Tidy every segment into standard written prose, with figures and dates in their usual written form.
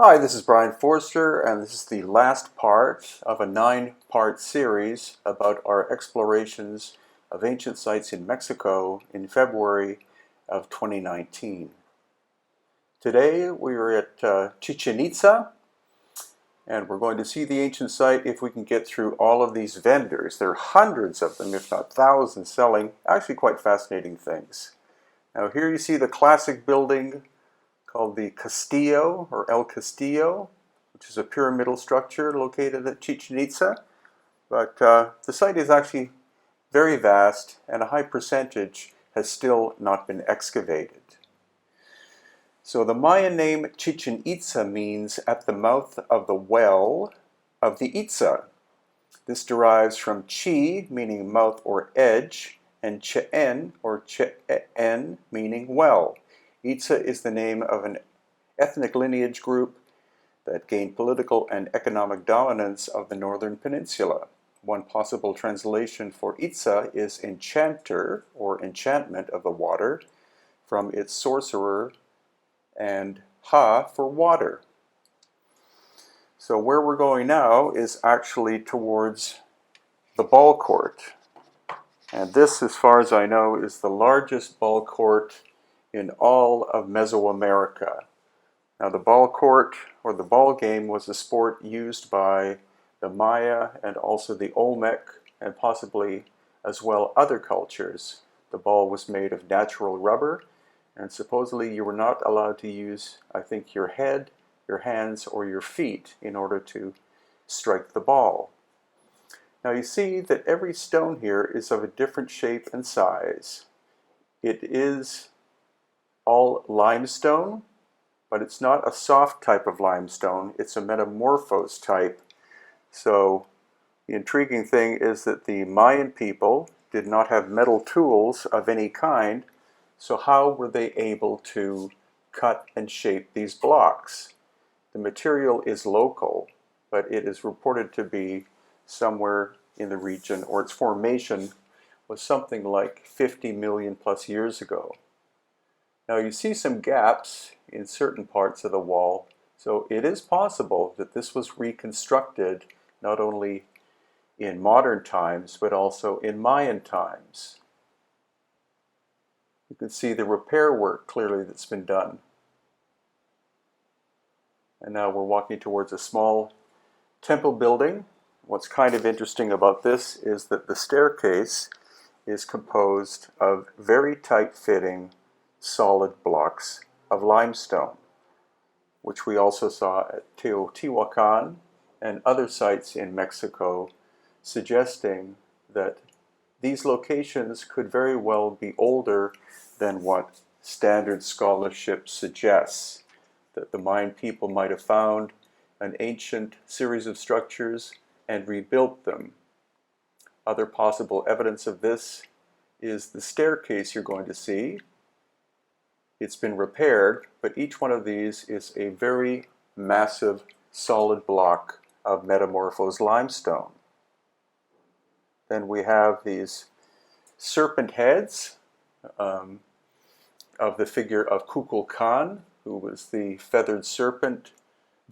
Hi, this is Brian Forster, and this is the last part of a 9-part series about our explorations of ancient sites in Mexico in February of 2019. Today we are at Chichen Itza, and we're going to see the ancient site if we can get through all of these vendors. There are hundreds of them, if not thousands, selling actually quite fascinating things. Now here you see the classic building called the Castillo, or El Castillo, which is a pyramidal structure located at Chichen Itza. But the site is actually very vast, and a high percentage has still not been excavated. So the Mayan name Chichen Itza means at the mouth of the well of the Itza. This derives from chi, meaning mouth or edge, and chen, or chen, meaning well. Itza is the name of an ethnic lineage group that gained political and economic dominance of the northern peninsula. One possible translation for Itza is enchanter, or enchantment of the water, from its sorcerer, and ha for water. So where we're going now is actually towards the ball court. And this, as far as I know, is the largest ball court in all of Mesoamerica. Now the ball court, or the ball game, was a sport used by the Maya and also the Olmec, and possibly as well other cultures. The ball was made of natural rubber, and supposedly you were not allowed to use, I think, your head, your hands, or your feet in order to strike the ball. Now you see that every stone here is of a different shape and size. It is all limestone, but it's not a soft type of limestone, it's a metamorphosed type. So the intriguing thing is that the Mayan people did not have metal tools of any kind, so how were they able to cut and shape these blocks? The material is local, but it is reported to be somewhere in the region, or its formation was something like 50 million plus years ago. Now you see some gaps in certain parts of the wall, so it is possible that this was reconstructed not only in modern times, but also in Mayan times. You can see the repair work clearly that's been done. And now we're walking towards a small temple building. What's kind of interesting about this is that the staircase is composed of very tight-fitting solid blocks of limestone, which we also saw at Teotihuacan and other sites in Mexico, suggesting that these locations could very well be older than what standard scholarship suggests, that the Mayan people might have found an ancient series of structures and rebuilt them. Other possible evidence of this is the staircase you're going to see. It's been repaired, but each one of these is a very massive solid block of metamorphosed limestone. Then we have these serpent heads of the figure of Kukulkan, who was the feathered serpent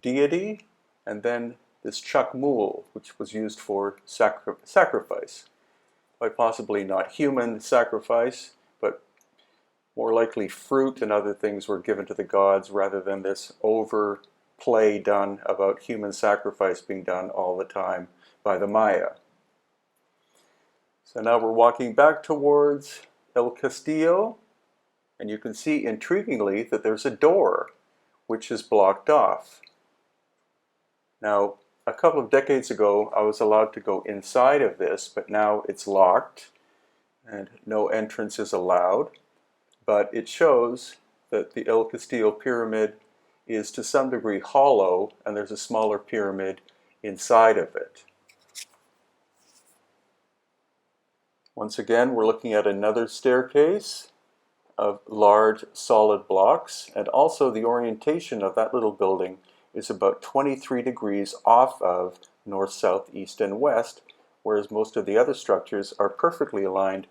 deity, and then this chakmul, which was used for sacrifice. Quite possibly not human sacrifice, but more likely fruit and other things were given to the gods rather than this overplay done about human sacrifice being done all the time by the Maya. So now we're walking back towards El Castillo, and you can see intriguingly that there's a door which is blocked off. Now, a couple of decades ago, I was allowed to go inside of this, but now it's locked and no entrance is allowed. But it shows that the El Castillo pyramid is to some degree hollow, and there's a smaller pyramid inside of it. Once again, we're looking at another staircase of large solid blocks, and also the orientation of that little building is about 23 degrees off of north, south, east, and west, whereas most of the other structures are perfectly aligned,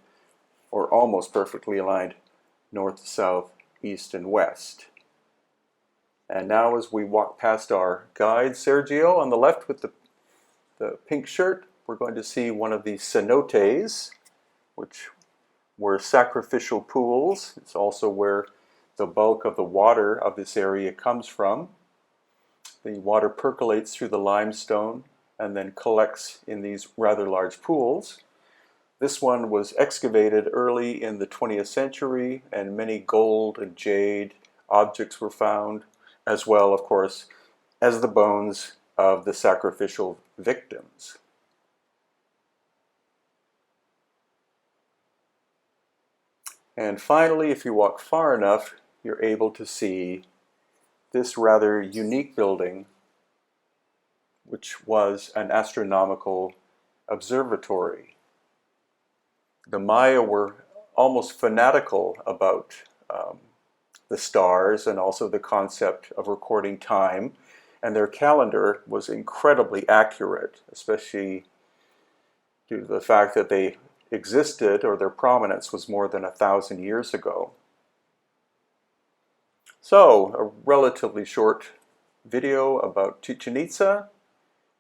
or almost perfectly aligned, north, south, east, and west. And now as we walk past our guide, Sergio, on the left with the pink shirt, we're going to see one of the cenotes, which were sacrificial pools. It's also where the bulk of the water of this area comes from. The water percolates through the limestone and then collects in these rather large pools. This one was excavated early in the 20th century, and many gold and jade objects were found, as well, of course, as the bones of the sacrificial victims. And finally, if you walk far enough, you're able to see this rather unique building, which was an astronomical observatory. The Maya were almost fanatical about the stars and also the concept of recording time, and their calendar was incredibly accurate, especially due to the fact that they existed, or their prominence was more than 1,000 years ago. So, a relatively short video about Chichen Itza.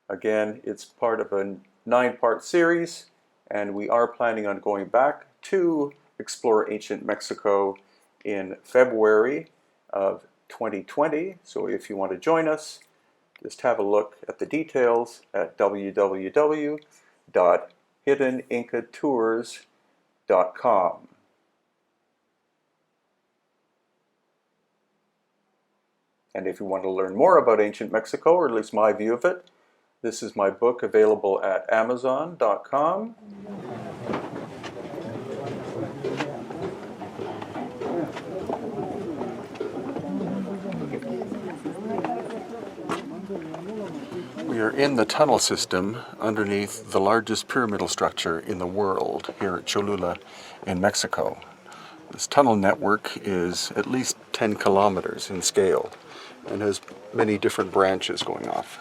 Again, it's part of a 9-part series, and we are planning on going back to explore ancient Mexico in February of 2020. So if you want to join us, just have a look at the details at www.hiddenincatours.com. And if you want to learn more about ancient Mexico, or at least my view of it, this is my book available at Amazon.com. We are in the tunnel system underneath the largest pyramidal structure in the world here at Cholula in Mexico. This tunnel network is at least 10 kilometers in scale and has many different branches going off.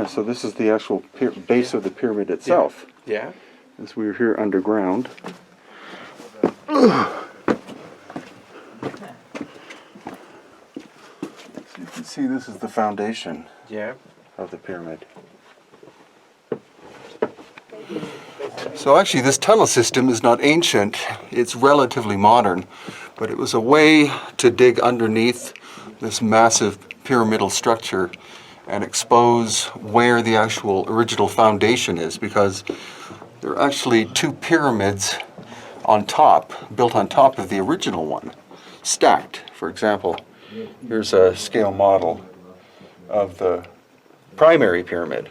So this is the actual base of the pyramid itself. Yeah. As we were here underground. So you can see this is the foundation of the pyramid. So actually this tunnel system is not ancient, it's relatively modern, but it was a way to dig underneath this massive pyramidal structure and expose where the actual original foundation is, because there are actually 2 pyramids on top, built on top of the original one, stacked. For example, here's a scale model of the primary pyramid.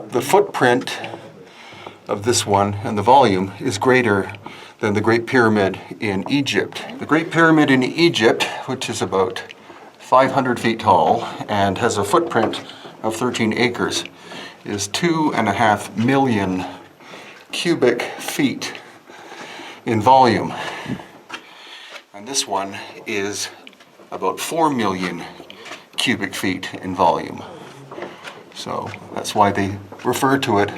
The footprint of this one and the volume is greater than the Great Pyramid in Egypt. The Great Pyramid in Egypt, which is about 500 feet tall and has a footprint of 13 acres, is 2.5 million cubic feet in volume. And this one is about 4 million cubic feet in volume. So that's why they refer to it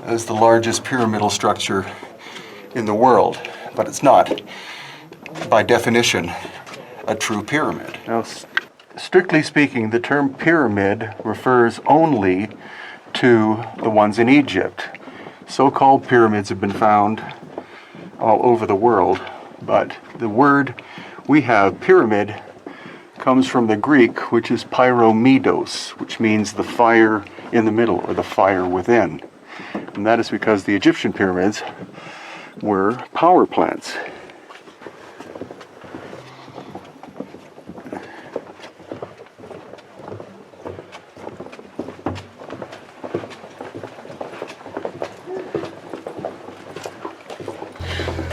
as the largest pyramidal structure in the world. But it's not, by definition, a true pyramid. Now, strictly speaking, the term pyramid refers only to the ones in Egypt. So-called pyramids have been found all over the world, but the word we have, pyramid, comes from the Greek, which is pyromedos, which means the fire in the middle, or the fire within. And that is because the Egyptian pyramids were power plants.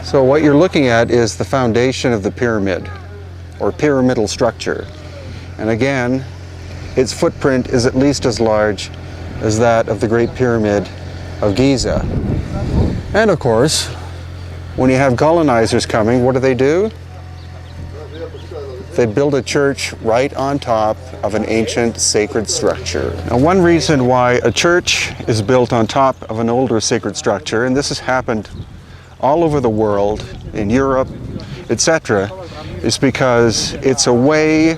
So what you're looking at is the foundation of the pyramid, or pyramidal structure. And again, its footprint is at least as large as that of the Great Pyramid of Giza. And of course, when you have colonizers coming, what do? they built a church right on top of an ancient sacred structure. Now, one reason why a church is built on top of an older sacred structure, and this has happened all over the world, in Europe, etc., is because it's a way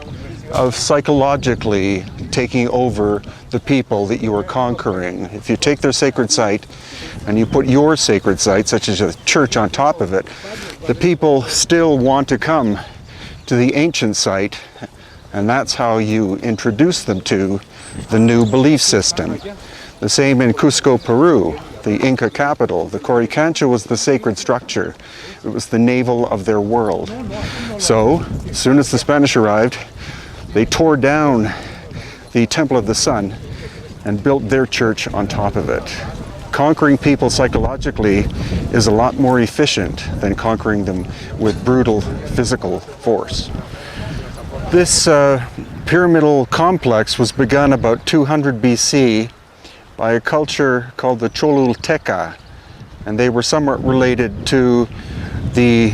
of psychologically taking over the people that you are conquering. If you take their sacred site and you put your sacred site, such as a church, on top of it, the people still want to come to the ancient site, and that's how you introduce them to the new belief system. The same in Cusco, Peru, the Inca capital. The Coricancha was the sacred structure. It was the navel of their world. So, as soon as the Spanish arrived, they tore down the Temple of the Sun and built their church on top of it. Conquering people psychologically is a lot more efficient than conquering them with brutal physical force. This pyramidal complex was begun about 200 BC by a culture called the Cholula, and they were somewhat related to the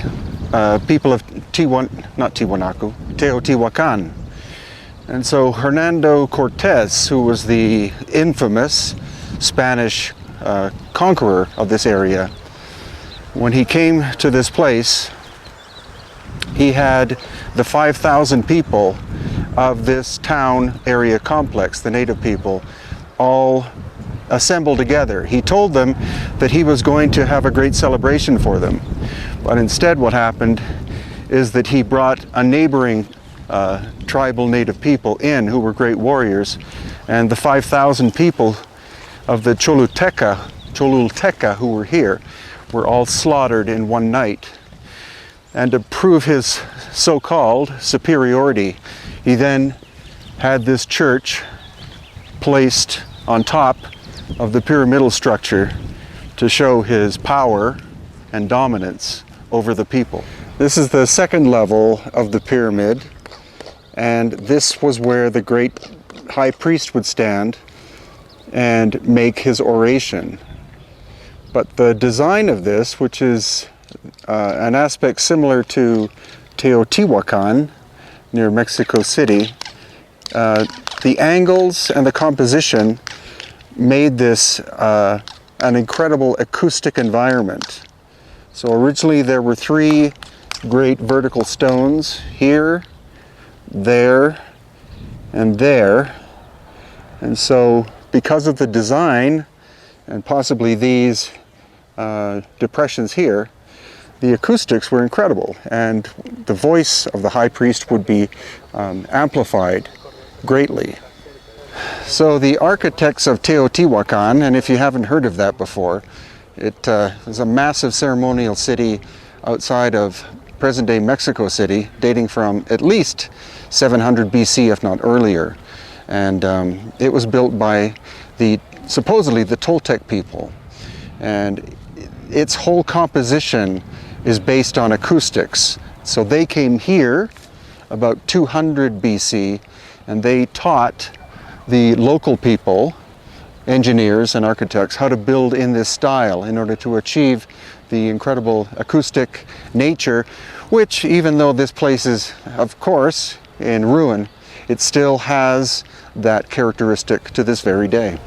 people of Teotihuacan. And so Hernando Cortés, who was the infamous Spanish conqueror of this area, when he came to this place, he had the 5,000 people of this town area complex, the native people, all assembled together. He told them that he was going to have a great celebration for them, but instead what happened is that he brought a neighboring tribal native people in who were great warriors, and the 5,000 people of the Cholulteca who were here were all slaughtered in one night. And to prove his so-called superiority, he then had this church placed on top of the pyramidal structure to show his power and dominance over the people. This is the second level of the pyramid, and this was where the great high priest would stand and make his oration. But the design of this, which is an aspect similar to Teotihuacan near Mexico City, the angles and the composition made this an incredible acoustic environment. So originally there were three great vertical stones here, there, and there. And so because of the design and possibly these depressions here, the acoustics were incredible, and the voice of the high priest would be amplified greatly. So the architects of Teotihuacan, and if you haven't heard of that before, it is a massive ceremonial city outside of present-day Mexico City, dating from at least 700 BC, if not earlier. And it was built by supposedly the Toltec people. And its whole composition is based on acoustics. So they came here about 200 BC, and they taught the local people, engineers and architects, how to build in this style in order to achieve the incredible acoustic nature, which, even though this place is, of course, in ruin, it still has that characteristic to this very day.